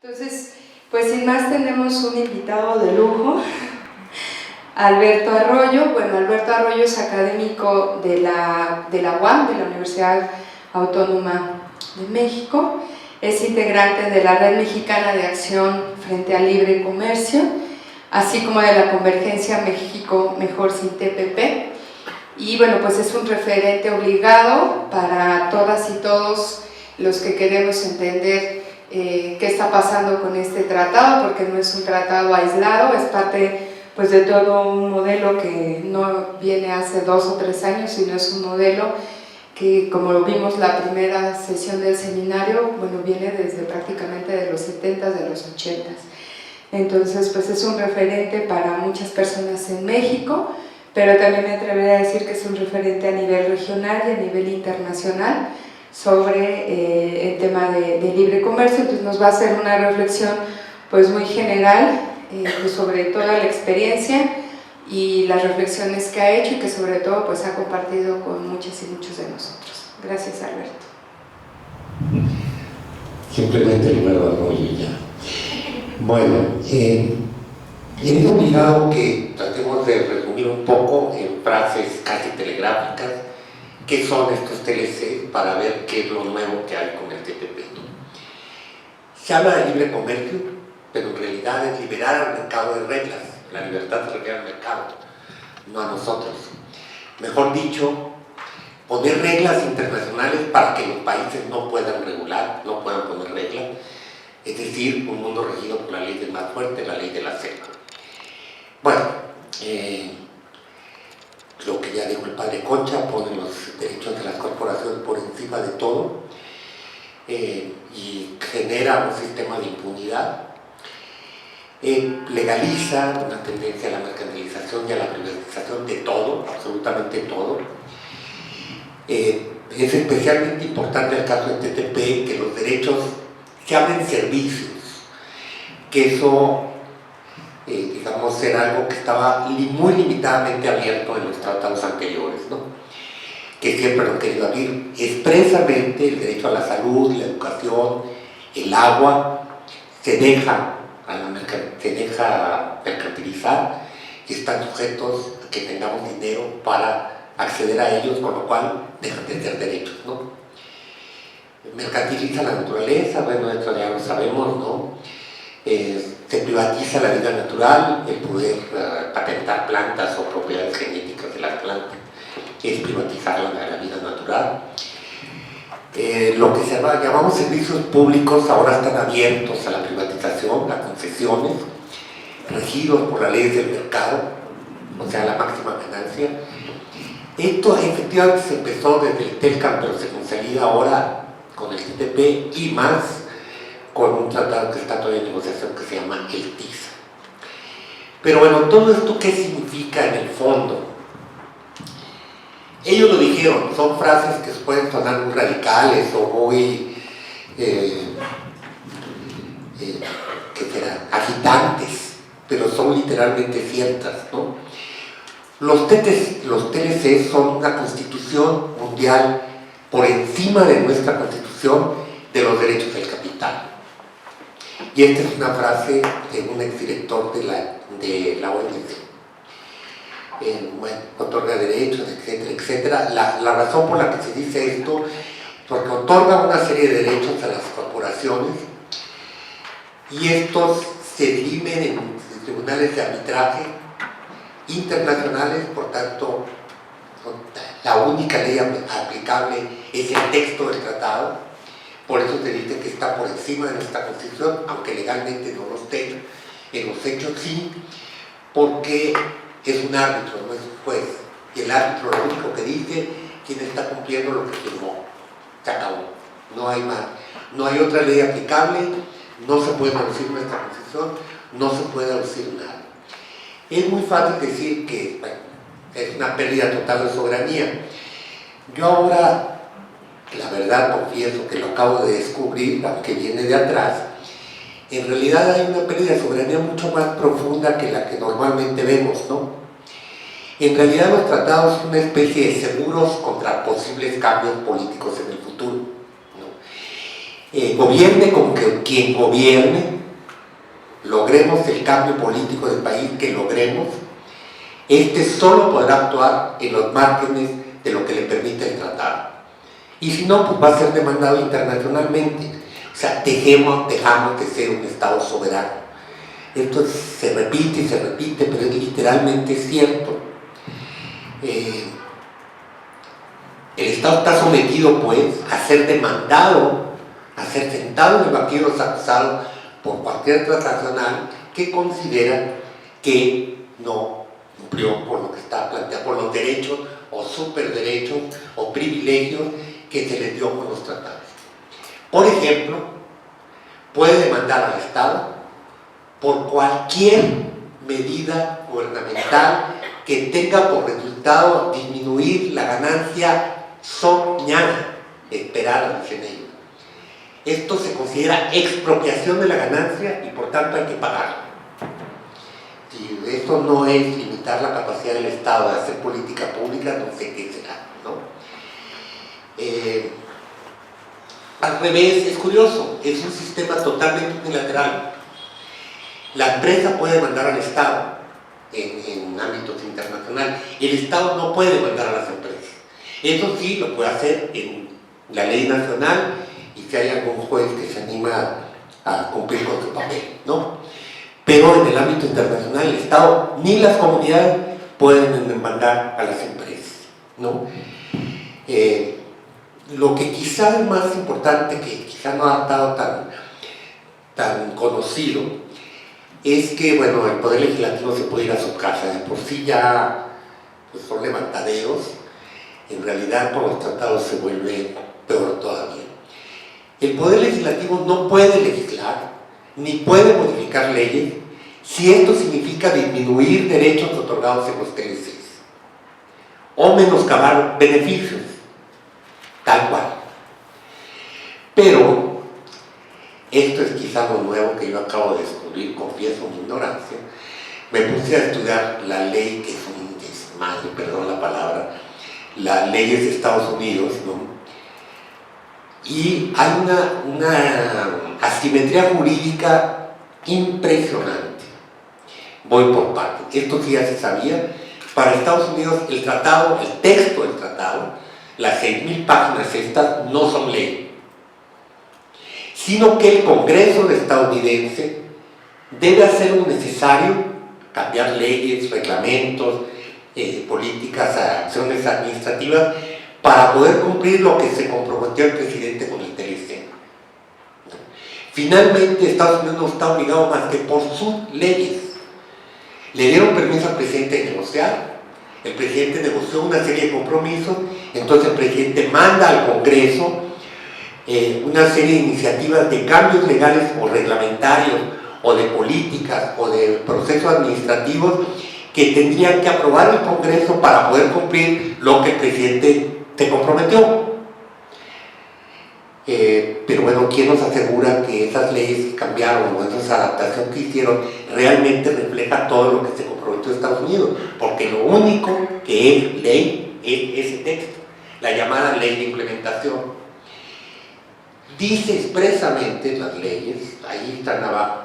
Entonces, pues sin más tenemos un invitado de lujo, Alberto Arroyo. Bueno, Alberto Arroyo es académico de la UAM, de la Universidad Autónoma de México. Es integrante de la Red Mexicana de Acción frente al Libre Comercio, así como de la Convergencia México Mejor sin TPP. Y bueno, pues es un referente obligado para todas y todos los que queremos entender qué está pasando con este tratado, porque no es un tratado aislado, es parte pues de todo un modelo que no viene hace 2 o 3 años, sino es un modelo que, como lo vimos la primera sesión del seminario, bueno, viene desde prácticamente de los 70s, de los 80s. Entonces, pues es un referente para muchas personas en México, pero también me atrevería a decir que es un referente a nivel regional y a nivel internacional sobre el tema de libre comercio. Entonces nos va a hacer una reflexión pues muy general pues sobre toda la experiencia y las reflexiones que ha hecho y que sobre todo pues ha compartido con muchas y muchos de nosotros. Gracias, Alberto. Simplemente el número de Arroyo y ya. Bueno, es obligado que tratemos de resumir un poco en frases casi telegráficas qué son estos TLC para ver qué es lo nuevo que hay con el TPP. Se habla de libre comercio, pero en realidad es liberar al mercado de reglas. La libertad se refiere al mercado, no a nosotros. Mejor dicho, poner reglas internacionales para que los países no puedan regular, no puedan poner reglas, es decir, un mundo regido por la ley del más fuerte, la ley de la selva. Bueno, lo que ya dijo el padre Concha, pone los derechos de las corporaciones por encima de todo y genera un sistema de impunidad, legaliza una tendencia a la mercantilización y a la privatización de todo, absolutamente todo. Es especialmente importante el caso de TTP que los derechos se abren servicios, que eso digamos, era algo que estaba muy limitadamente abierto en los tratados anteriores, ¿no? Que siempre lo han querido abrir expresamente. El derecho a la salud, la educación, el agua, se deja mercantilizar y están sujetos a que tengamos dinero para acceder a ellos, con lo cual dejan de ser derechos, ¿no? Mercantiliza la naturaleza, bueno, esto ya lo sabemos, ¿no? Se privatiza la vida natural, el poder patentar plantas o propiedades genéticas de las plantas, es privatizar la vida natural. Lo que llamamos servicios públicos ahora están abiertos a la privatización, a concesiones, regidos por las leyes del mercado, o sea, la máxima ganancia. Esto efectivamente se empezó desde el TELCAM, pero se consolida ahora con el TTP y más con un tratado que está todavía en negociación que se llama el TISA. Pero bueno, todo esto, ¿qué significa en el fondo? Ellos lo dijeron, son frases que pueden sonar muy radicales o muy agitantes, pero son literalmente ciertas, ¿no? Los TLC son una constitución mundial por encima de nuestra constitución de los derechos del capital. Y esta es una frase de un exdirector de la OMC. Bueno, otorga derechos, etcétera, etcétera. La razón por la que se dice esto, porque otorga una serie de derechos a las corporaciones y estos se dirimen en tribunales de arbitraje internacionales. Por tanto, la única ley aplicable es el texto del tratado. Por eso se dice que está por encima de nuestra Constitución, aunque legalmente no lo esté, en los hechos sí, porque es un árbitro, no es un juez. Y el árbitro lo único que dice, quien está cumpliendo lo que firmó. Se acabó. No hay más. No hay otra ley aplicable, no se puede reducir nuestra Constitución, no se puede reducir nada. Es muy fácil decir que bueno, es una pérdida total de soberanía. Yo ahora, la verdad, confieso que lo acabo de descubrir, aunque viene de atrás, en realidad hay una pérdida de soberanía mucho más profunda que la que normalmente vemos, ¿no? En realidad los tratados son una especie de seguros contra posibles cambios políticos en el futuro, ¿no? Gobierne con quien gobierne, logremos el cambio político del país que logremos, este solo podrá actuar en los márgenes de lo que le permite el tratado. Y si no, pues va a ser demandado internacionalmente. O sea, dejamos de ser un Estado soberano. Esto se repite, pero es literalmente cierto. El Estado está sometido, pues, a ser demandado, a ser sentado en el banquillo de los acusados por cualquier transnacional que considera que no cumplió por lo que está planteado, por los derechos o superderechos o privilegios que se les dio con los tratados. Por ejemplo, puede demandar al Estado por cualquier medida gubernamental que tenga por resultado disminuir la ganancia soñada, esperada, dicen ellos. Esto se considera expropiación de la ganancia y por tanto hay que pagarlo. Si esto no es limitar la capacidad del Estado de hacer política pública, no sé qué será, ¿no? Al revés, es curioso, es un sistema totalmente unilateral. La empresa puede demandar al Estado en ámbitos internacionales. El Estado no puede demandar a las empresas. Eso sí lo puede hacer en la ley nacional y si hay algún juez que se anima a cumplir con su papel, ¿no? Pero en el ámbito internacional el Estado ni las comunidades pueden demandar a las empresas, ¿no? Lo que quizá es más importante, que quizá no ha estado tan conocido, es que, bueno, el Poder Legislativo se puede ir a su casa, de por sí ya pues, son levantaderos, en realidad por los tratados se vuelve peor todavía. El Poder Legislativo no puede legislar, ni puede modificar leyes, si esto significa disminuir derechos otorgados en los TLCs, o menoscabar beneficios, tal cual. Pero esto es quizá lo nuevo que yo acabo de descubrir, confieso mi ignorancia. Me puse a estudiar la ley, que es un desmadre, perdón la palabra, las leyes de Estados Unidos, ¿no? Y hay una asimetría jurídica impresionante. Voy por partes. Esto sí ya se sabía. Para Estados Unidos el tratado, el texto del tratado, las 6.000 páginas estas, no son ley, sino que el Congreso estadounidense debe hacer lo necesario, cambiar leyes, reglamentos, políticas, acciones administrativas, para poder cumplir lo que se comprometió el presidente con el TLC. Finalmente, Estados Unidos no está obligado más que por sus leyes. Le dieron permiso al presidente de negociar, el presidente negoció una serie de compromisos, entonces el presidente manda al Congreso una serie de iniciativas de cambios legales o reglamentarios, o de políticas, o de procesos administrativos que tendrían que aprobar el Congreso para poder cumplir lo que el presidente se comprometió. Pero bueno, ¿quién nos asegura que esas leyes que cambiaron o esas adaptaciones que hicieron realmente reflejan todo lo que se comprometió Estados Unidos? Porque lo único que es ley es ese texto, la llamada ley de implementación. Dice expresamente las leyes, ahí están abajo,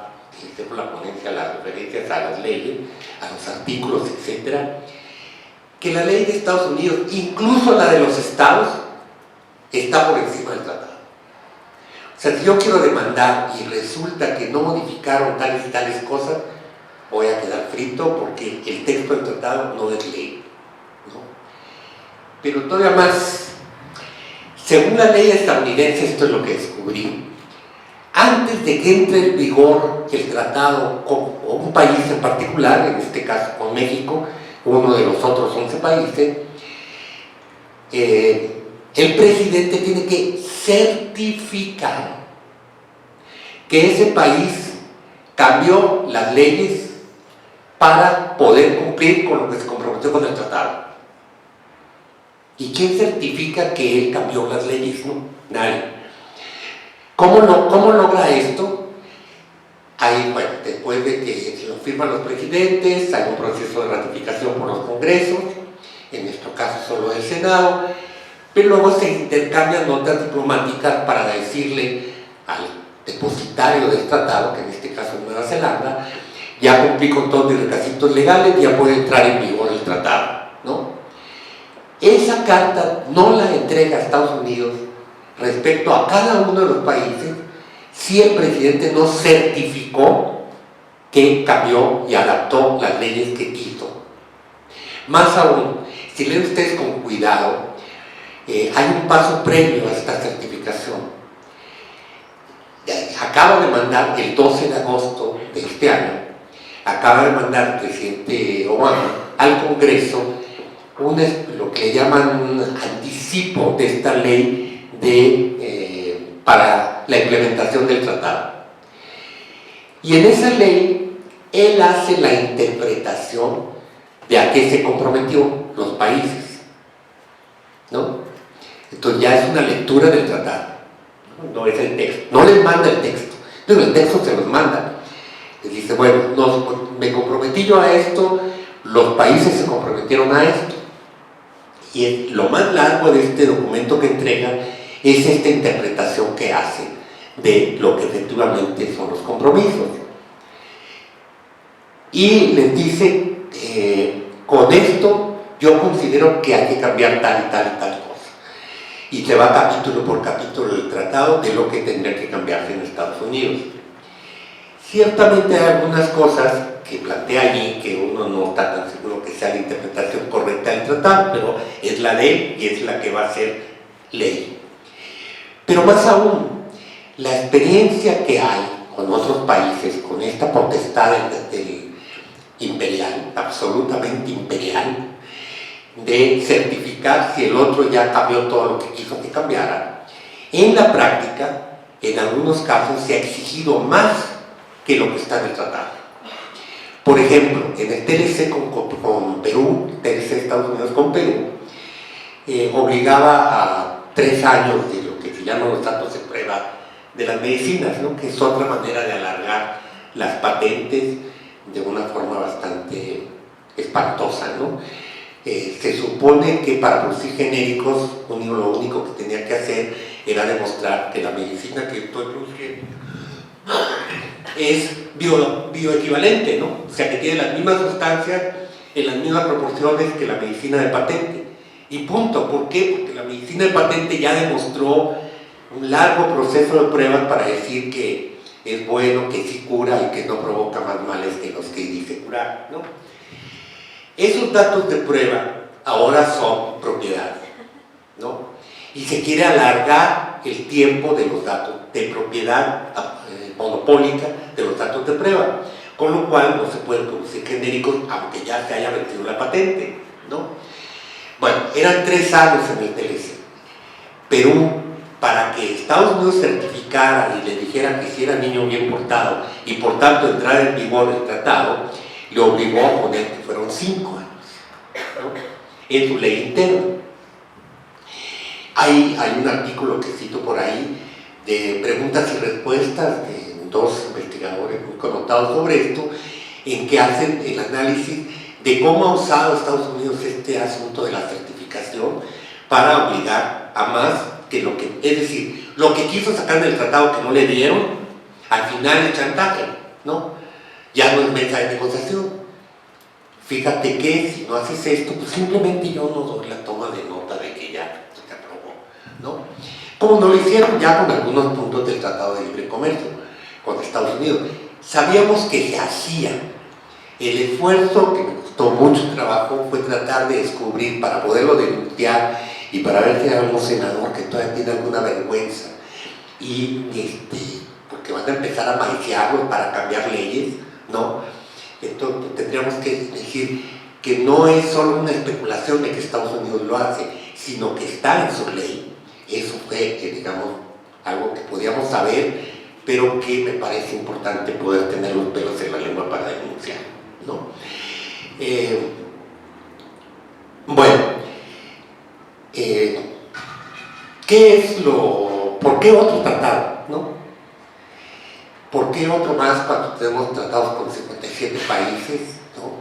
por la ponencia, las referencias a las leyes, a los artículos, etcétera, que la ley de Estados Unidos, incluso la de los estados, está por encima del tratado. O sea, si yo quiero demandar y resulta que no modificaron tales y tales cosas, voy a quedar frito porque el texto del tratado no es ley, ¿no? Pero todavía más, según la ley estadounidense, esto es lo que descubrí, antes de que entre en vigor el tratado con un país en particular, en este caso con México, uno de los otros 11 países, el presidente tiene que certificar que ese país cambió las leyes para poder cumplir con lo que se comprometió con el tratado. ¿Y quién certifica que él cambió las leyes? No, nadie. ¿Cómo logra esto? Ahí, bueno, después de que se lo firman los presidentes, hay un proceso de ratificación por los congresos, en nuestro caso solo del Senado, pero luego se intercambian notas diplomáticas para decirle al depositario del tratado, que en este caso es Nueva Zelanda, ya cumplí con todos mis requisitos legales, ya puede entrar en vigor el tratado, ¿no? Esa carta no la entrega a Estados Unidos respecto a cada uno de los países si el presidente no certificó que cambió y adaptó las leyes que quiso. Más aún, si leen ustedes con cuidado, hay un paso previo a esta certificación. Acaba de mandar el 12 de agosto de este año, acaba de mandar el presidente Obama al Congreso lo que le llaman un anticipo de esta ley para la implementación del tratado. Y en esa ley, él hace la interpretación de a qué se comprometió los países, ¿no? Entonces ya es una lectura del tratado, no es el texto, no les manda el texto, entonces el texto se los manda. Les dice, bueno, me comprometí yo a esto, los países se comprometieron a esto. Y lo más largo de este documento que entrega es esta interpretación que hace de lo que efectivamente son los compromisos. Y les dice, con esto yo considero que hay que cambiar tal y tal y tal cosa. Y se va capítulo por capítulo del tratado de lo que tendría que cambiarse en Estados Unidos. Ciertamente hay algunas cosas que plantea allí que uno no está tan seguro que sea la interpretación correcta del tratado, pero es la de él y es la que va a ser ley. Pero más aún, la experiencia que hay con otros países, con esta potestad del imperial, absolutamente imperial, de certificar si el otro ya cambió todo lo que quiso que cambiara, en la práctica, en algunos casos se ha exigido más que lo que está en el tratado. Por ejemplo, en el TLC con Perú, TLC Estados Unidos con Perú, obligaba a 3 años de lo que se llaman los datos de prueba de las medicinas, ¿no? Que es otra manera de alargar las patentes de una forma bastante espantosa, ¿no? Se supone que para producir genéricos, lo único que tenía que hacer era demostrar que la medicina que estoy produciendo es bioequivalente, ¿no? O sea, que tiene las mismas sustancias en las mismas proporciones que la medicina de patente. Y punto. ¿Por qué? Porque la medicina de patente ya demostró un largo proceso de pruebas para decir que es bueno, que sí cura y que no provoca más males que los que dice curar, ¿no? Esos datos de prueba ahora son propiedad, ¿no? Y se quiere alargar el tiempo de los datos de propiedad monopólica de los datos de prueba, con lo cual no se pueden producir genéricos aunque ya se haya vencido la patente, ¿no? Bueno, eran 3 años en el TLC. Perú, para que Estados Unidos certificara y le dijera que si era niño bien portado y por tanto entrara en vigor el tratado, le obligó a poner que fueron 5 años, ¿no? En su ley interna. Hay un artículo que cito por ahí de preguntas y respuestas de 2 investigadores muy connotados sobre esto, en que hacen el análisis de cómo ha usado Estados Unidos este asunto de la certificación para obligar a más que lo que, es decir, lo que quiso sacar del tratado que no le dieron, al final el chantaje, ¿no? Ya no es mesa de negociación. Fíjate que si no haces esto, pues simplemente yo no doy la toma de nota de que ya se aprobó, ¿no? Como no lo hicieron ya con algunos puntos del Tratado de Libre Comercio con Estados Unidos. Sabíamos que se hacía. El esfuerzo, que me costó mucho trabajo, fue tratar de descubrir, para poderlo denunciar y para ver si hay algún senador que todavía tiene alguna vergüenza, y porque van a empezar a maiciarlos para cambiar leyes, ¿no? Entonces tendríamos que decir que no es solo una especulación de que Estados Unidos lo hace, sino que está en su ley. Eso fue, digamos, algo que podíamos saber, pero que me parece importante poder tener los pelos en la lengua para denunciar, ¿no? Bueno, ¿por qué otro tratado, no? ¿Por qué otro más cuando tenemos tratados con 57 países, ¿no?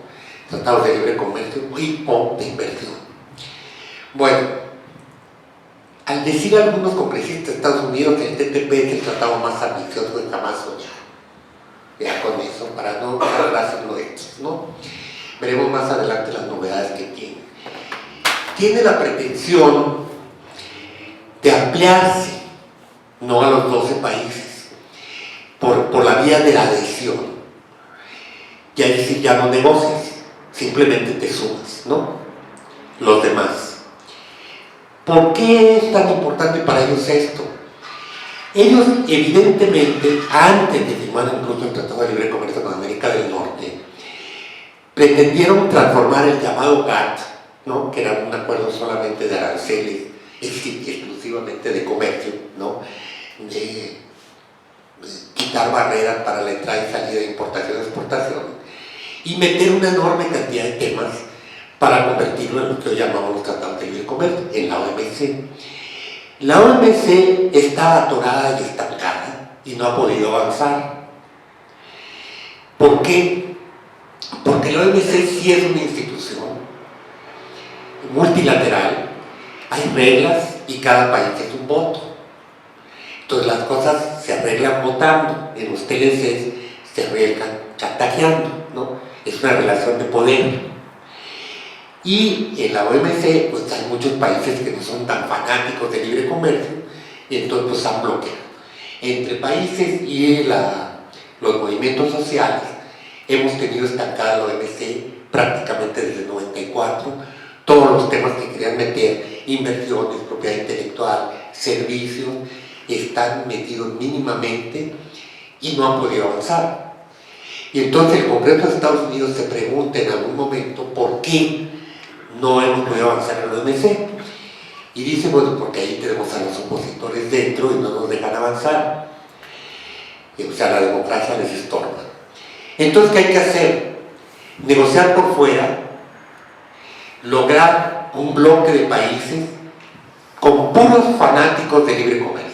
Tratados de libre comercio o de inversión? Bueno, al decir algunos congresistas de Estados Unidos que el TPP es el tratado más ambicioso que jamás soñaron, ya con eso, para no hacerlo hechos, ¿no? Veremos más adelante las novedades que tiene. Tiene la pretensión de ampliarse, no a los 12 países, por la vía de la adhesión. Ya es decir, ya no negocias, simplemente te sumas, ¿no? Los demás. ¿Por qué es tan importante para ellos esto? Ellos, evidentemente, antes de firmar incluso el Tratado de Libre Comercio con América del Norte, pretendieron transformar el llamado GATT, ¿no? Que era un acuerdo solamente de aranceles, exclusivamente de comercio, ¿no? De quitar barreras para la entrada y salida de importación y exportación, y meter una enorme cantidad de temas para convertirlo en lo que hoy llamamos los tratados de libre comercio, en la OMC. La OMC está atorada y estancada y no ha podido avanzar. ¿Por qué? Porque la OMC sí es una institución multilateral, hay reglas y cada país es un voto. Entonces las cosas se arreglan votando, en los TLCs se arreglan chantajeando, ¿no? Es una relación de poder. Y en la OMC pues hay muchos países que no son tan fanáticos del libre comercio y entonces pues han bloqueado. Entre países y los movimientos sociales hemos tenido estancada la OMC prácticamente desde el 94, todos los temas que querían meter, inversiones, propiedad intelectual, servicios, están metidos mínimamente y no han podido avanzar. Y entonces el Congreso de Estados Unidos se pregunta en algún momento por qué no hemos podido avanzar en la OMC. Y dice, bueno, porque ahí tenemos a los opositores dentro y no nos dejan avanzar. O sea, la democracia les estorba. Entonces, ¿qué hay que hacer? Negociar por fuera, lograr un bloque de países con puros fanáticos de libre comercio.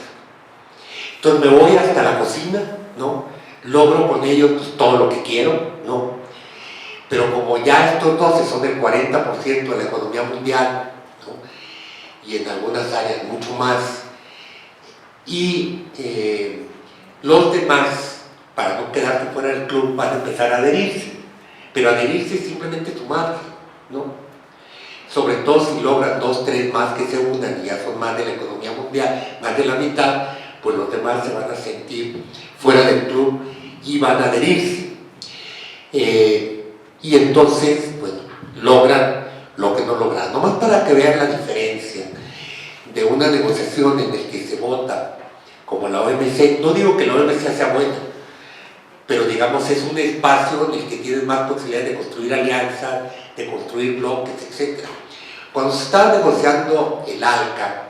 Entonces me voy hasta la cocina, ¿no? Logro con ellos pues, todo lo que quiero, ¿no? Pero como ya estos 12 son el 40% de la economía mundial, ¿no? Y en algunas áreas mucho más, y los demás, para no quedarse fuera del club, van a empezar a adherirse, pero adherirse es simplemente sumarse, ¿no? Sobre todo si logran 2, 3 más que se unan y ya son más de la economía mundial, más de la mitad, pues los demás se van a sentir fuera del club y van a adherirse. Y entonces, bueno, logran lo que no logran. Nomás para que vean la diferencia de una negociación en la que se vota como la OMC, no digo que la OMC sea buena, pero digamos es un espacio en el que tienes más posibilidades de construir alianzas, de construir bloques, etc. Cuando se estaba negociando el ALCA,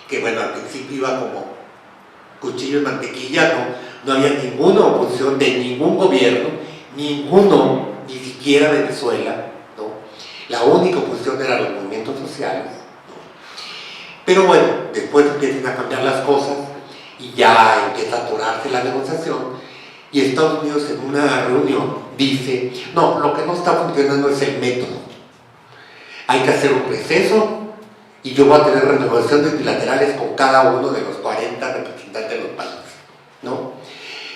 que bueno, al principio iba como cuchillo en mantequilla, no había ninguna oposición de ningún gobierno, ninguno, ni siquiera Venezuela, ¿no? La única oposición eran los movimientos sociales, ¿no? Pero bueno, después empiezan a cambiar las cosas y ya empieza a atorarse la negociación y Estados Unidos en una reunión dice, no, lo que no está funcionando es el método, hay que hacer un receso y yo voy a tener renegociaciones bilaterales con cada uno de los 40 representantes de los países, ¿no?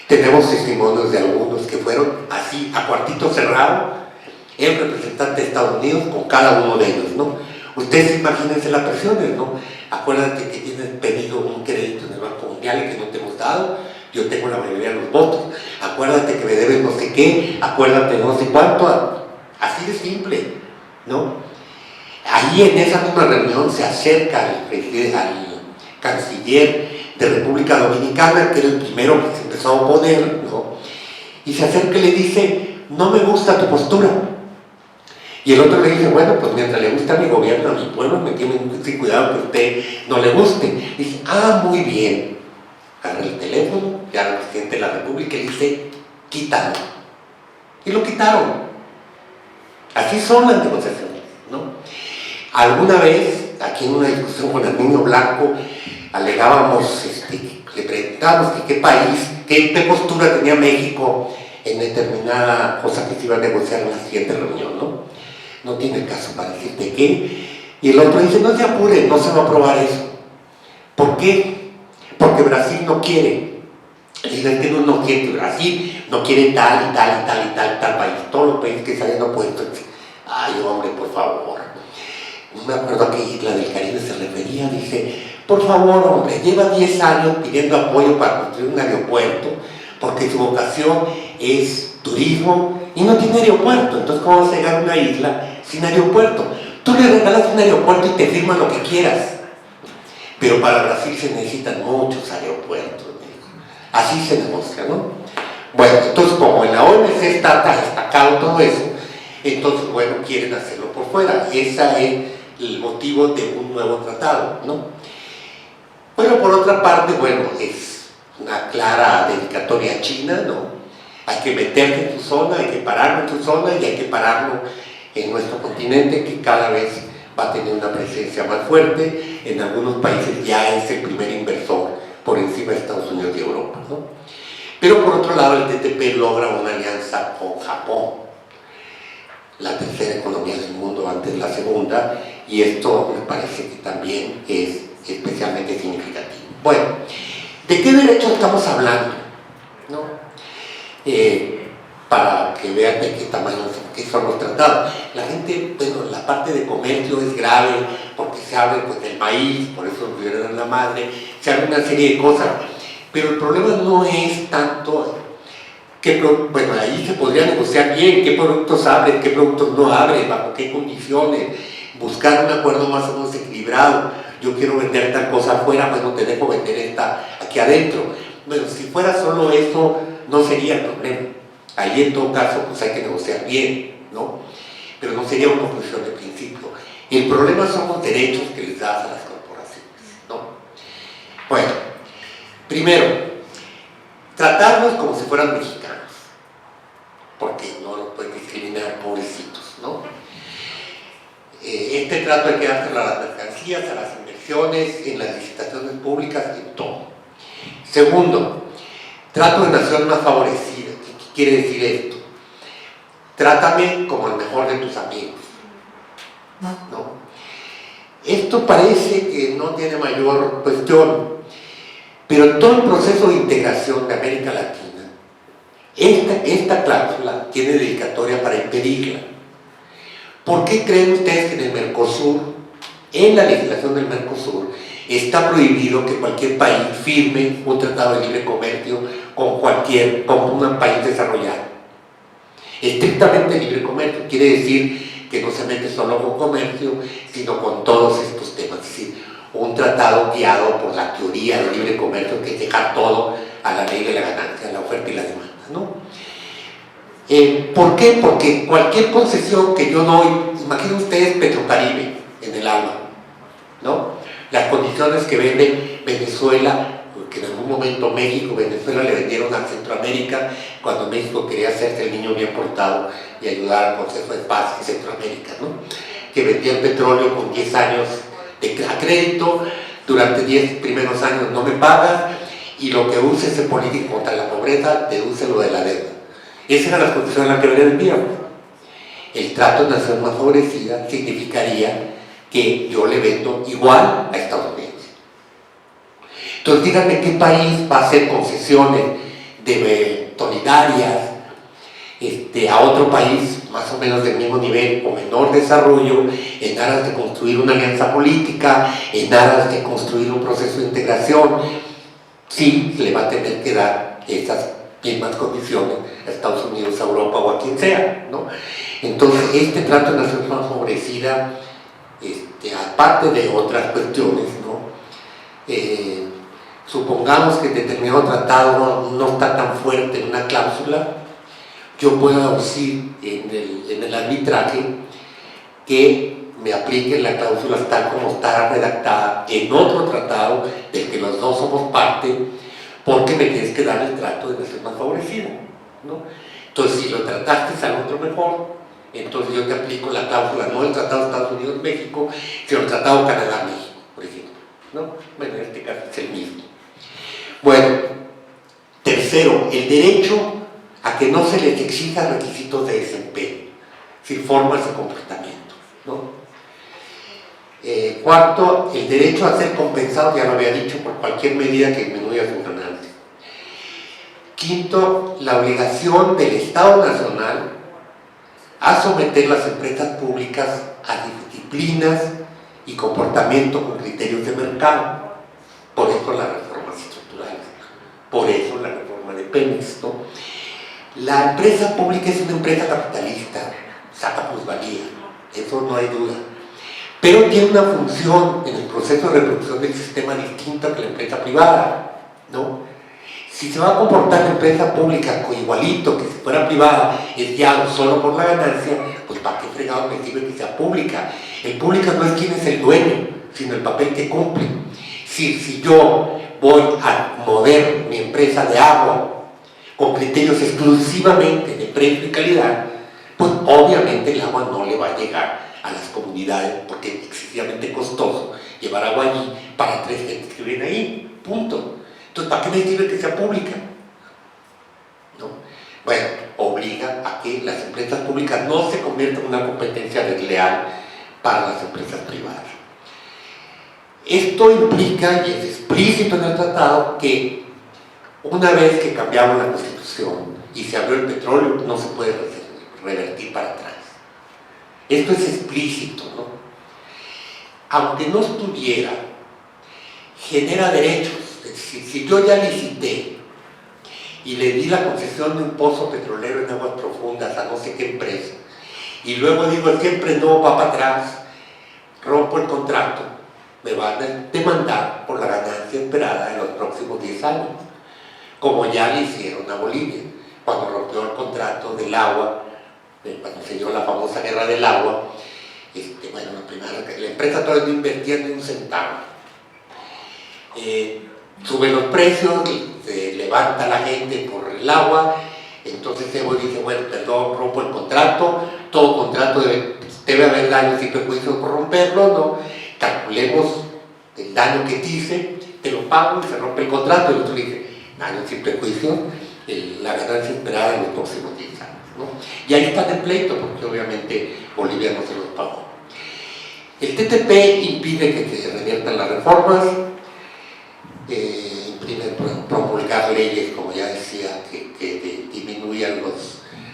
Tenemos testimonios de algunos que fueron así, a cuartito cerrado, el representante de Estados Unidos con cada uno de ellos, ¿no? Ustedes imagínense las presiones, ¿no? Acuérdate que tienes pedido un crédito en el Banco Mundial y que no te hemos dado, yo tengo la mayoría de los votos, acuérdate que me debes no sé qué, acuérdate no sé cuánto, así de simple, ¿no? Ahí en esa misma reunión se acerca al canciller de República Dominicana, que era el primero que se empezó a oponer, ¿no? Y se acerca y le dice, no me gusta tu postura. Y el otro le dice, bueno, pues mientras le gusta a mi gobierno, a mi pueblo, me tiene que cuidado que a usted no le guste. Y dice, ah, muy bien. Agarra el teléfono, llama al presidente de la República y le dice, quítalo. Y lo quitaron. Así son las negociaciones, ¿no? Alguna vez, aquí en una discusión con el Niño Blanco, alegábamos, le preguntábamos que qué país, qué postura tenía México en determinada cosa que se iba a negociar en la siguiente reunión, ¿no? No tiene caso para decirte qué. Y el otro dice, no se apure, no se va a aprobar eso. ¿Por qué? Porque Brasil no quiere. Digo, es que no quiere Brasil, no quiere tal y tal y tal y tal, tal país. Todos los países que se habían opuesto. Ay, hombre, por favor. No me acuerdo a qué isla del Caribe se refería. Dice, por favor, hombre, lleva 10 años pidiendo apoyo para construir un aeropuerto, porque su vocación es turismo y no tiene aeropuerto. Entonces, ¿cómo vas a llegar a una isla sin aeropuerto? Tú le regalas un aeropuerto y te firman lo que quieras. Pero para Brasil se necesitan muchos aeropuertos. Así se demuestra, ¿no? Bueno, entonces como en la OMC está destacado todo eso, entonces, bueno, quieren hacerlo por fuera. Ese es el motivo de un nuevo tratado, ¿no? Bueno, por otra parte, bueno, es una clara dedicatoria a China, ¿no? Hay que meterse en tu zona, hay que pararlo en tu zona y hay que pararlo en nuestro continente, que cada vez va a tener una presencia más fuerte. En algunos países ya es el primer inversor por encima de Estados Unidos y Europa, ¿no? Pero por otro lado, el TTP logra una alianza con Japón, la tercera economía del mundo antes de la segunda, y esto me parece que también es especialmente significativo. Bueno, ¿de qué derechos estamos hablando? ¿No? Para que vean de qué tamaño son los tratados. La gente, bueno, la parte de comercio es grave porque se habla pues, del maíz, por eso violan a la madre, se habla una serie de cosas, pero el problema no es tanto que, bueno, ahí se podría negociar bien qué productos abren, qué productos no abren, bajo qué condiciones, buscar un acuerdo más o menos equilibrado. Yo quiero vender tal cosa afuera, pues no te dejo vender esta aquí adentro. Bueno, si fuera solo eso, no sería el problema. Ahí en todo caso pues hay que negociar bien, ¿no? Pero no sería una cuestión de principio. El problema son los derechos que les das a las corporaciones, ¿no? Bueno, primero, tratarlos como si fueran mexicanos, porque no los pueden discriminar, pobrecitos, ¿no? Este trato hay que dárselo a las mercancías, a las inversiones, en las licitaciones públicas, en todo. Segundo, trato de nación más favorecida. ¿Qué quiere decir esto? Trátame como el mejor de tus amigos, ¿no? Esto parece que no tiene mayor cuestión, pero todo el proceso de integración de América Latina, esta cláusula tiene dedicatoria para impedirla. ¿Por qué creen ustedes que en el Mercosur, en la legislación del Mercosur, está prohibido que cualquier país firme un tratado de libre comercio con un país desarrollado? Estrictamente libre comercio quiere decir que no se mete solo con comercio, sino con todos estos temas. Es decir, un tratado guiado por la teoría del libre comercio, que es dejar todo a la ley de la ganancia, a la oferta y la demanda, ¿no? ¿Por qué? Porque cualquier concesión que yo doy, imaginen ustedes Petrocaribe en el alma, ¿no? Las condiciones que vende Venezuela, que en algún momento México, Venezuela le vendieron a Centroamérica cuando México quería hacerse el niño bien portado y ayudar al Consejo de Paz en Centroamérica, ¿no? Que vendía el petróleo con 10 años de crédito, durante 10 primeros años no me pagas y lo que use ese político contra la pobreza, deduce lo de la deuda. Esas eran las condiciones en las que vendíamos. El trato de nación más favorecida significaría que yo le vendo igual a Estados Unidos. Entonces díganme qué país va a hacer concesiones solidarias a otro país más o menos del mismo nivel o menor desarrollo, en aras de construir una alianza política, en aras de construir un proceso de integración. Sí, le va a tener que dar esas mismas condiciones a Estados Unidos, a Europa o a quien sea, ¿no? Entonces, este trato de nación más favorecida, aparte de otras cuestiones, ¿no? Supongamos que determinado tratado no está tan fuerte en una cláusula, yo puedo decir en el arbitraje que me apliquen la cláusula tal como está redactada en otro tratado del que los dos somos parte, porque me tienes que dar el trato de nación más favorecida, ¿no? Entonces, si lo trataste al otro mejor, entonces yo te aplico la cláusula, no el tratado de Estados Unidos-México, sino el tratado Canadá-México, por ejemplo, ¿no? Bueno, en este caso es el mismo. Bueno, tercero, el derecho a que no se les exija requisitos de desempeño, sin formas de comportamiento, ¿no? Cuarto, el derecho a ser compensado, ya lo había dicho, por cualquier medida que disminuya su ganancia. Quinto, la obligación del Estado Nacional a someter las empresas públicas a disciplinas y comportamiento con criterios de mercado. Por eso las reformas estructurales, por eso la reforma de Pemex, ¿no? La empresa pública es una empresa capitalista, saca plusvalía, eso no hay duda, pero tiene una función en el proceso de reproducción del sistema distinta que la empresa privada, ¿no? Si se va a comportar la empresa pública igualito que si fuera privada, es ya solo por la ganancia, pues ¿para qué fregado me sirve que sea pública? El público no es quien es el dueño, sino el papel que cumple. Si yo voy a mover mi empresa de agua con criterios exclusivamente de precio y calidad, pues obviamente el agua no le va a llegar a las comunidades porque es excesivamente costoso llevar agua allí para 3 gentes que viven ahí, punto. Entonces, ¿para qué me sirve que sea pública? ¿No? Bueno, obliga a que las empresas públicas no se conviertan en una competencia desleal para las empresas privadas. Esto implica, y es explícito en el tratado, que una vez que cambiamos la Constitución y se abrió el petróleo, no se puede revertir para atrás. Esto es explícito, ¿no? Aunque no estuviera, genera derechos. Es decir, si yo ya licité y le di la concesión de un pozo petrolero en aguas profundas a no sé qué empresa, y luego digo, siempre no va para atrás, rompo el contrato, me van a demandar por la ganancia esperada en los próximos 10 años, como ya le hicieron a Bolivia, cuando rompió el contrato del agua, cuando se dio la famosa guerra del agua. Bueno, la empresa todavía no invertía ni un centavo. Suben los precios, se levanta la gente por el agua, entonces Evo dice, bueno, perdón, rompo el contrato, todo contrato debe haber daños y perjuicios por romperlo, ¿no? Calculemos el daño que te hice, te lo pago y se rompe el contrato, y el otro dice, daños y perjuicios, la ganancia esperada en los próximos 10 años, ¿no? Y ahí está el pleito, porque obviamente Bolivia no se los pagó. El TTP impide que se reviertan las reformas, impide promulgar leyes, como ya decía, que disminuyan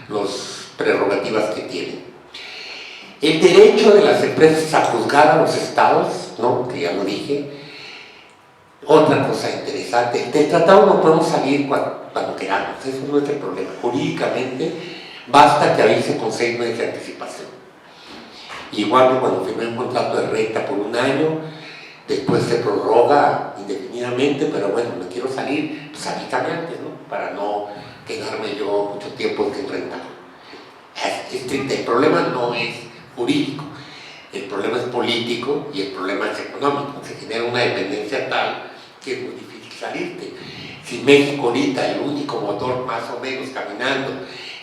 las prerrogativas que tienen. El derecho de las empresas a juzgar a los estados, ¿no? Que ya lo dije. Otra cosa interesante, del tratado no podemos salir cuando queramos, eso no es el problema. Jurídicamente basta que avise con 6 meses de anticipación. Igual que cuando firmé un contrato de renta por 1 año, después se prorroga indefinidamente, pero bueno, me quiero salir, pues avísame antes, ¿no? Para no quedarme yo mucho tiempo sin renta. El problema no es jurídico, el problema es político y el problema es económico. Se genera una dependencia tal que es muy difícil salirte. Si México ahorita, el único motor más o menos caminando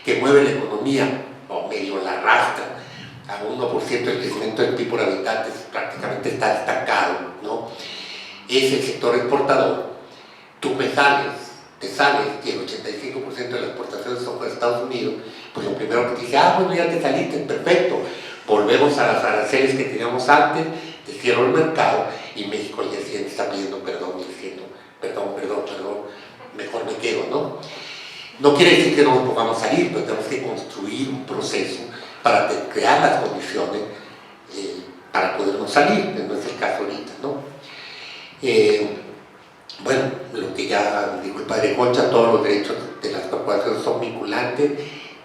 que mueve la economía, o medio la arrastra, a 1% del crecimiento del PIB por habitantes, prácticamente está estancado, ¿no? Es el sector exportador. Tú te sales, que el 85% de las exportaciones son para Estados Unidos, pues lo primero que te dice, bueno, ya te saliste, perfecto, volvemos a las aranceles que teníamos antes, te cierro el mercado, y México al día siguiente está pidiendo perdón y diciendo, perdón, mejor me quedo, ¿no? No quiere decir que no nos podamos salir, pero tenemos que construir un proceso para crear las condiciones para podernos salir, que no es el caso ahorita, ¿no? Bueno, lo que ya dijo el padre Concha, todos los derechos de las corporaciones son vinculantes,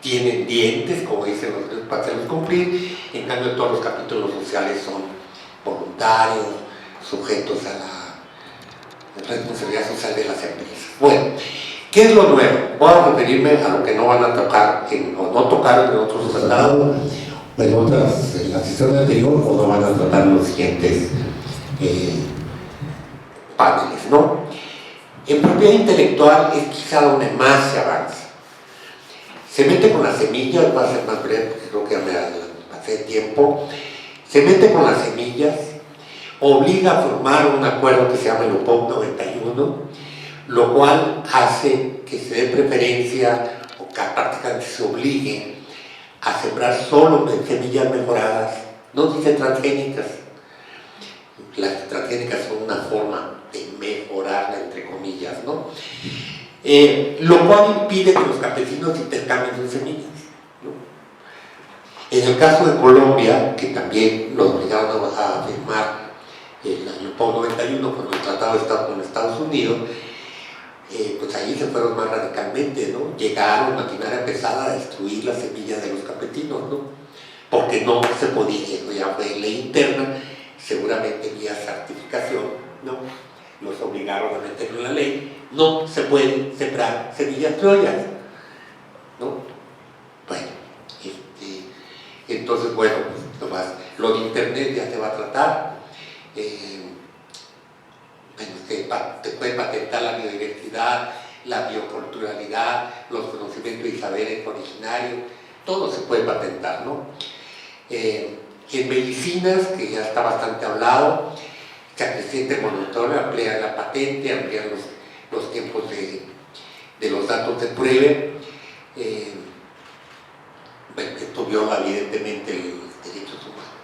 tienen dientes, como dicen los derechos para hacerlos cumplir, en cambio todos los capítulos sociales son voluntarios, sujetos a la responsabilidad social de las empresas. Bueno, ¿qué es lo nuevo? Voy a referirme a lo que no van a tocar o no tocaron en otros tratados, en la sesión anterior, o no van a tratar en los siguientes paneles, ¿no? En propiedad intelectual es quizá donde más se avanza. Se mete con las semillas, va a ser más breve porque creo que ya me pasé tiempo. Se mete con las semillas, obliga a formar un acuerdo que se llama el UPOP 91, lo cual hace que se dé preferencia o que prácticamente se obligue a sembrar solo semillas mejoradas, no dice transgénicas. Las transgénicas son una forma de mejorarla, entre comillas, ¿no? lo cual impide que los campesinos intercambien sus semillas, ¿no? En el caso de Colombia, que también lo obligaron a firmar en el POU 91 con el Tratado de Estado con Estados Unidos, pues ahí se fueron más radicalmente, ¿no? Llegaron maquinaria pesada a destruir las semillas de los campesinos, ¿no? Porque no se podía, eso ya fue ley interna, seguramente vía certificación, ¿no? Los obligaron a meterlo en la ley, no se pueden sembrar semillas criollas, ¿no? Bueno, entonces, bueno, pues nomás, lo de internet ya se va a tratar. Se puede patentar la biodiversidad, la bioculturalidad, los conocimientos y saberes originarios, todo se puede patentar, ¿no? En medicinas, que ya está bastante hablado, se acrecienta el monitoreo, amplía la patente, amplía los tiempos de los datos de prueba. Bueno, esto viola evidentemente los derechos humanos.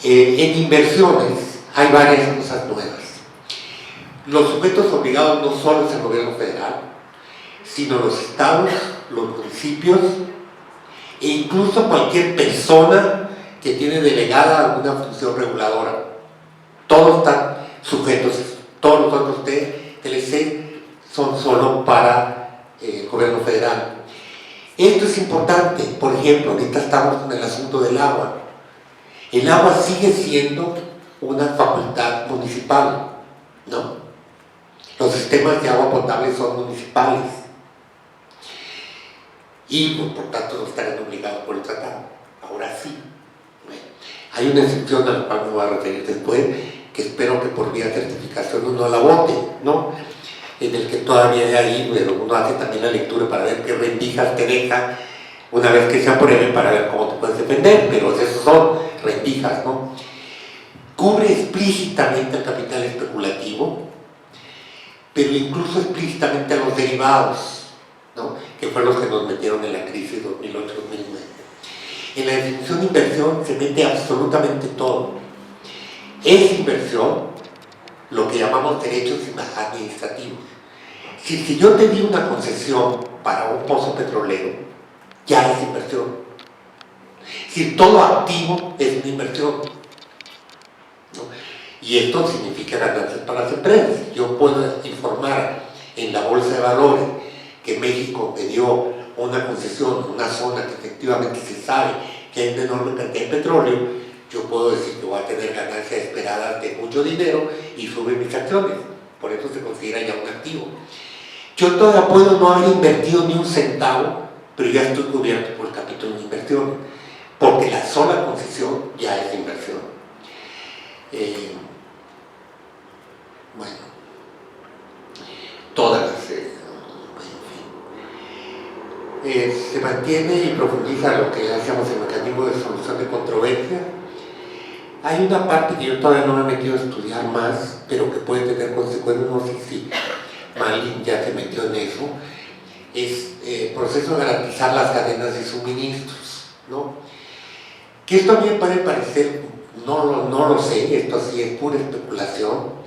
En inversiones hay varias cosas nuevas. Los sujetos obligados no solo es el gobierno federal, sino los estados, los municipios e incluso cualquier persona que tiene delegada alguna función reguladora. Todos están sujetos, todos los otros TLC son solo para el gobierno federal. Esto es importante. Por ejemplo, ahorita estamos con el asunto del agua. El agua sigue siendo una facultad municipal, ¿no? Los sistemas de agua potable son municipales y por tanto no estarán obligados por el tratado. Ahora sí. Bueno, hay una excepción a la cual me voy a referir después, que espero que por vía de certificación uno la vote, ¿no? En el que todavía hay ahí, pero uno hace también la lectura para ver qué rendijas te deja una vez que se apruebe para ver cómo te puedes defender, pero esos son rendijas, ¿no? Cubre explícitamente el capital especulativo, pero incluso explícitamente a los derivados, ¿no? Que fueron los que nos metieron en la crisis 2008-2009. En la definición de inversión se mete absolutamente todo. Es inversión lo que llamamos derechos administrativos. Si yo te di una concesión para un pozo petrolero, ya es inversión. Si todo activo es una inversión, ¿no? Y esto significa ganancias para las empresas. Yo puedo informar en la bolsa de valores que México me dio una concesión, una zona que efectivamente se sabe que hay una enorme cantidad de petróleo. Yo puedo decir que voy a tener ganancias esperadas de mucho dinero y subir mis acciones. Por eso se considera ya un activo. Yo todavía puedo no haber invertido ni un centavo, pero ya estoy cubierto por el capítulo de inversiones, porque la sola concesión ya es inversión. Bueno, todas las... se mantiene y profundiza lo que hacemos el mecanismo de solución de controversia. Hay una parte que yo todavía no me he metido a estudiar más, pero que puede tener consecuencias, no sé si Malin ya se metió en eso, es el proceso de garantizar las cadenas de suministros, ¿no? Que esto a mí me puede parecer, no lo sé, esto sí es pura especulación.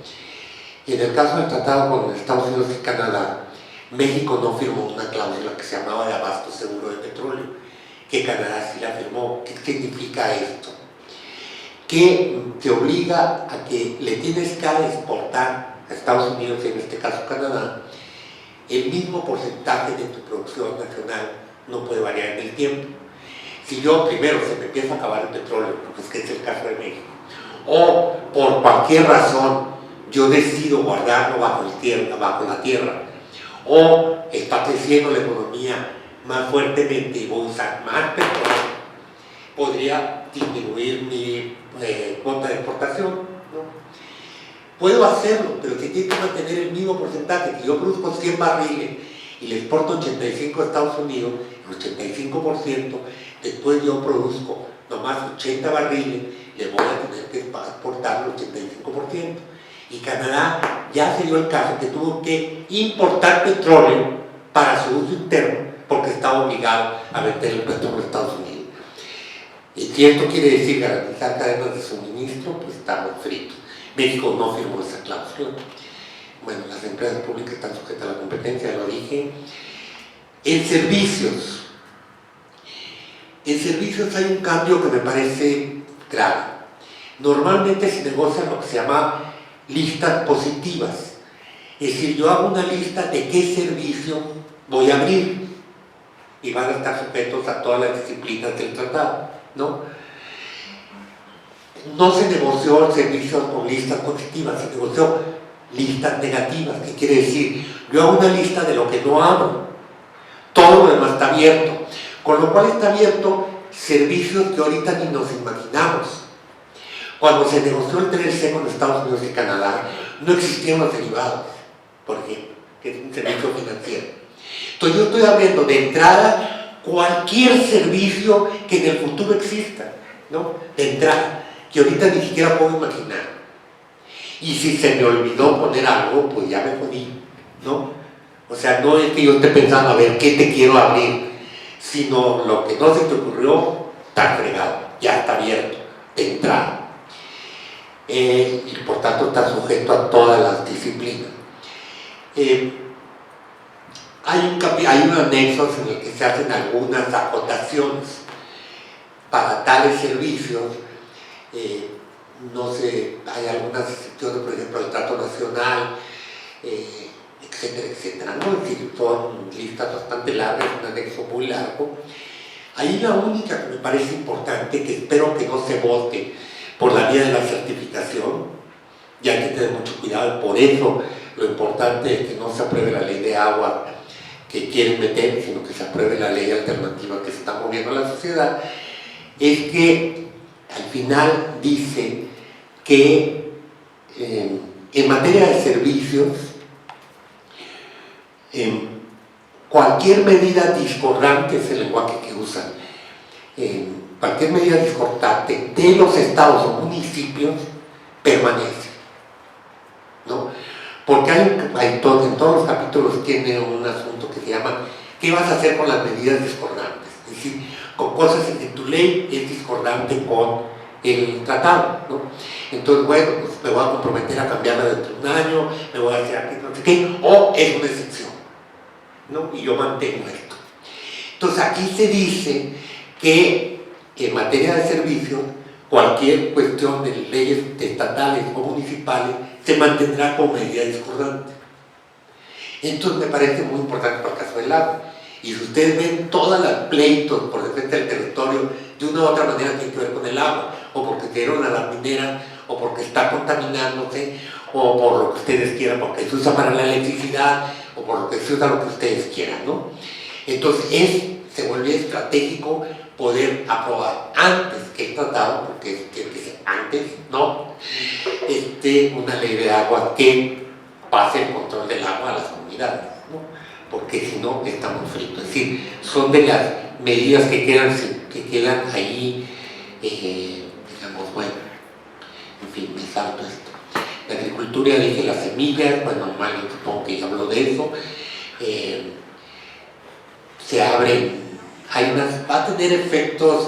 En el caso del tratado con Estados Unidos y Canadá, México no firmó una cláusula que se llamaba de abasto seguro de petróleo, que Canadá sí la firmó. ¿Qué significa esto? Que te obliga a que le tienes que exportar a Estados Unidos, y en este caso Canadá, el mismo porcentaje de tu producción nacional, no puede variar en el tiempo. Si yo primero se me empieza a acabar el petróleo, porque es que es el caso de México, o por cualquier razón yo decido guardarlo bajo la tierra, o está creciendo la economía más fuertemente y voy a usar más petróleo, podría disminuir mi cuota de exportación, ¿no? Puedo hacerlo, pero si tiene que mantener el mismo porcentaje, que yo produzco 100 barriles y le exporto 85 a Estados Unidos, el 85%, después yo produzco nomás 80 barriles, le voy a tener que exportar el 85%. Y Canadá ya se dio el caso que tuvo que importar petróleo para su uso interno porque estaba obligado a vender el petróleo a Estados Unidos. Y si esto quiere decir garantizar cadenas de suministro, pues estamos fritos. México no firmó esa cláusula. bueno, las empresas públicas están sujetas a la competencia, ya lo dije. En servicios hay un cambio que me parece grave. Normalmente se negocia lo que se llama listas positivas. Es decir, yo hago una lista de qué servicio voy a abrir y van a estar sujetos a todas las disciplinas del tratado, ¿no? No se negoció servicios con listas positivas, se negoció listas negativas, que quiere decir, yo hago una lista de lo que no abro, todo lo demás está abierto, con lo cual está abierto servicios que ahorita ni nos imaginamos. Cuando se negoció el TLC con Estados Unidos y Canadá, no existían los derivados, por ejemplo, que es un servicio financiero. Entonces yo estoy abriendo de entrada cualquier servicio que en el futuro exista, ¿no? De entrada, que ahorita ni siquiera puedo imaginar. Y si se me olvidó poner algo, pues ya me jodí, ¿no? O sea, no es que yo esté pensando a ver qué te quiero abrir, sino lo que no se te ocurrió, está fregado, ya está abierto, de entrada. Y por tanto está sujeto a todas las disciplinas. Hay un anexo en el que se hacen algunas acotaciones para tales servicios. No sé, hay algunas excepciones, por ejemplo, el trato nacional, etcétera, etcétera, ¿no? Es decir, son listas bastante largas, un anexo muy largo. Ahí la única que me parece importante, que espero que no se vote por la vía de la certificación, y hay que tener mucho cuidado, por eso lo importante es que no se apruebe la ley de agua que quieren meter, sino que se apruebe la ley alternativa que se está moviendo en la sociedad, es que al final dice que en materia de servicios, cualquier medida discordante, es el lenguaje que usan, cualquier medida discordante de los estados o municipios permanece, ¿no? Porque en todos los capítulos tiene un asunto que se llama ¿qué vas a hacer con las medidas discordantes? Es decir, con cosas en que tu ley es discordante con el tratado, ¿no? Entonces, bueno, pues me voy a comprometer a cambiarla dentro de un año, me voy a hacer aquí no sé qué, o es una excepción, ¿no? Y yo mantengo esto. Entonces aquí se dice que en materia de servicios, cualquier cuestión de leyes estatales o municipales se mantendrá como medida discordante. Entonces me parece muy importante para el caso del agua. Y si ustedes ven todos los pleitos por defensa del territorio, de una u otra manera tiene que ver con el agua, o porque dieron a la minera, o porque está contaminándose, o por lo que ustedes quieran, porque se usa para la electricidad, o por lo que se usa lo que ustedes quieran, ¿no? Entonces se vuelve estratégico poder aprobar antes que el tratado, porque tiene que ser antes, ¿no? Una ley de agua que pase el control del agua a las comunidades, ¿no? Porque si no estamos fritos. Es decir, son de las medidas que quedan ahí, digamos, bueno, en fin, me salto esto. La agricultura, dije las semillas, bueno, normal, yo supongo que ya hablo de eso. Se abren, va a tener efectos,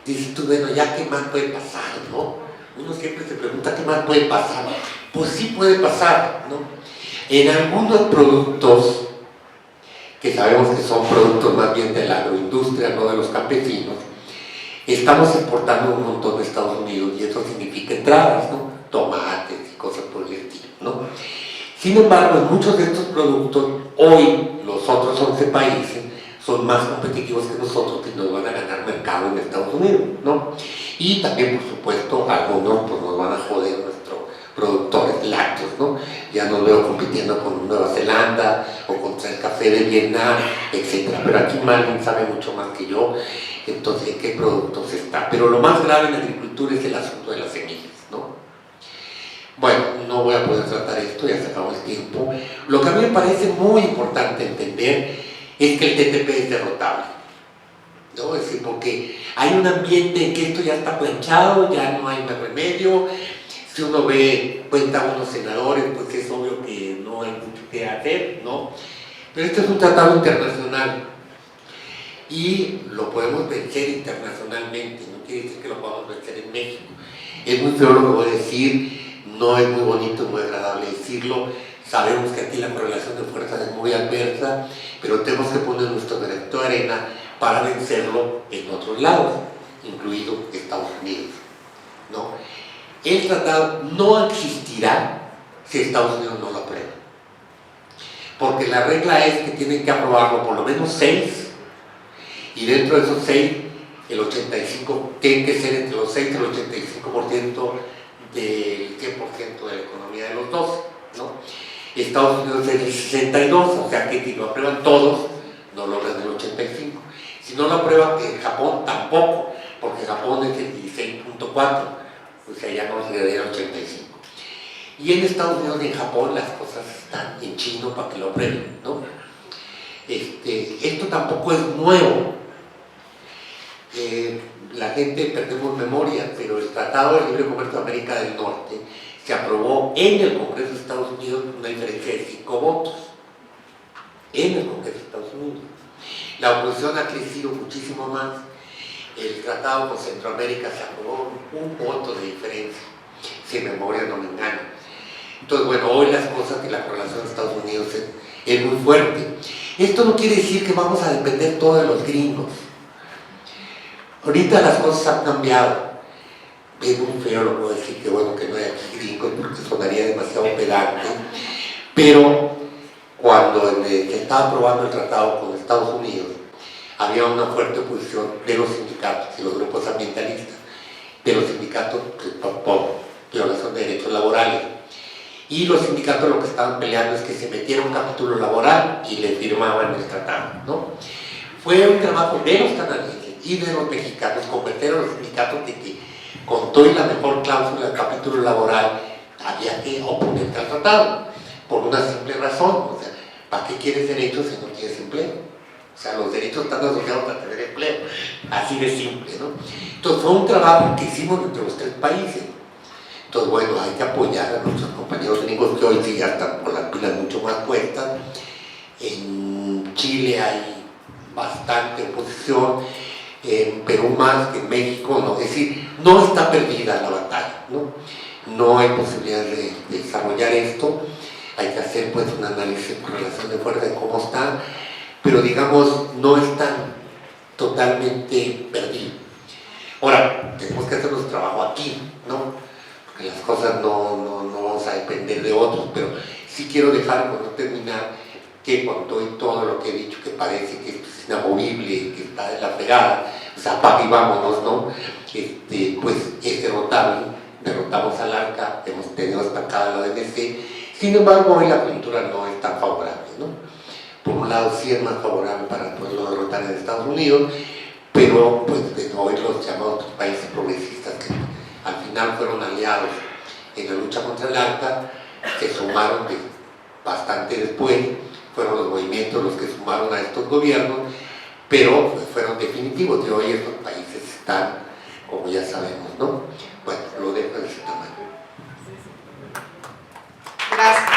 dices tú, bueno, ya qué más puede pasar, ¿no? Uno siempre se pregunta qué más puede pasar. Pues sí puede pasar, ¿no? En algunos productos, que sabemos que son productos más bien de la agroindustria, no de los campesinos, estamos importando un montón de Estados Unidos y eso significa entradas, ¿no? Tomates y cosas por el estilo, ¿no? Sin embargo, en muchos de estos productos, hoy los otros 11 países son más competitivos que nosotros, que nos van a ganar mercado en Estados Unidos, ¿no? Y también, por supuesto, algunos pues, nos van a joder nuestros productores lácteos, ¿no? Ya nos veo compitiendo con Nueva Zelanda o contra el café de Vietnam, etc. Pero aquí Malvin sabe mucho más que yo, entonces, ¿en qué productos está? Pero lo más grave en la agricultura es el asunto de las semillas, ¿no? Bueno, no voy a poder tratar esto, ya se acabó el tiempo. Lo que a mí me parece muy importante entender es que el TTP es derrotable, ¿no? Es decir, porque hay un ambiente en que esto ya está planchado, ya no hay más remedio. Si uno cuenta a unos senadores, pues es obvio que no hay mucho que hacer, ¿no? Pero este es un tratado internacional y lo podemos vencer internacionalmente, no quiere decir que lo podamos vencer en México. Es muy feo lo que voy a decir, no es muy bonito, muy agradable decirlo. Sabemos que aquí la correlación de fuerzas es muy adversa, pero tenemos que poner nuestro granito de arena para vencerlo en otros lados, incluido Estados Unidos, ¿no? El tratado no existirá si Estados Unidos no lo aprueba, porque la regla es que tienen que aprobarlo por lo menos 6, y dentro de esos 6, el 85, tiene que ser entre los 6 y el 85% del 100% de la economía de los dos, ¿no? Estados Unidos es el 62, o sea que si lo aprueban todos, no logran el 85. Si no lo aprueban en Japón, tampoco, porque Japón es el 16.4, o sea, ya no se daría el 85. Y en Estados Unidos y en Japón las cosas están en chino para que lo aprueben, ¿no? Esto tampoco es nuevo. La gente perdemos memoria, pero el Tratado de Libre Comercio de América del Norte se aprobó en el Congreso de Estados Unidos con una diferencia de 5 votos. En el Congreso de Estados Unidos. La oposición ha crecido muchísimo más. El tratado con Centroamérica se aprobó un voto de diferencia, si memoria no me engaña. Entonces, bueno, hoy las cosas que la correlación de Estados Unidos es muy fuerte. Esto no quiere decir que vamos a depender todo de los gringos. Ahorita las cosas han cambiado. Es muy feo, lo puedo decir, que bueno que no hay aquí gringos porque sonaría demasiado pedante, pero cuando se estaba aprobando el tratado con Estados Unidos, había una fuerte oposición de los sindicatos y los grupos ambientalistas, de los sindicatos por violación de derechos laborales. Y los sindicatos lo que estaban peleando es que se metiera un capítulo laboral y le firmaban el tratado, ¿no? Fue un trabajo de los canadienses y de los mexicanos convencer a los sindicatos de que con toda la mejor cláusula del capítulo laboral había que oponerte al tratado, por una simple razón, o sea, ¿para qué quieres derechos si no tienes empleo? O sea, los derechos están asociados a tener empleo, así de simple, ¿no? Entonces fue un trabajo que hicimos entre los 3 países. Entonces, bueno, hay que apoyar a nuestros compañeros gringos que hoy sí ya están por las pilas mucho más puestas. En Chile hay bastante oposición, en Perú más que en México, no, es decir, no está perdida la batalla, ¿no? No hay posibilidad de desarrollar esto, hay que hacer pues un análisis de correlación de fuerza de cómo está, pero digamos, no están totalmente perdidos. Ahora, tenemos que hacer nuestro trabajo aquí, ¿no? Porque las cosas no vamos a depender de otros, pero sí quiero dejar, por no terminar, que con todo lo que he dicho, que parece que esto es inamovible, que está de la fregada, o sea, papi, vámonos, ¿no? Pues es derrotable, derrotamos al ARCA, hemos tenido estancada la OMC, sin embargo, hoy la coyuntura no es tan favorable, ¿no? Por un lado, sí es más favorable para poderlo derrotar en Estados Unidos, pero pues hoy los llamados países progresistas que al final fueron aliados en la lucha contra el ARCA, se sumaron bastante después, fueron los movimientos los que sumaron a estos gobiernos, pero pues, fueron definitivos, de hoy estos países están, como ya sabemos, ¿no? Bueno, lo dejo de ese tamaño. Gracias.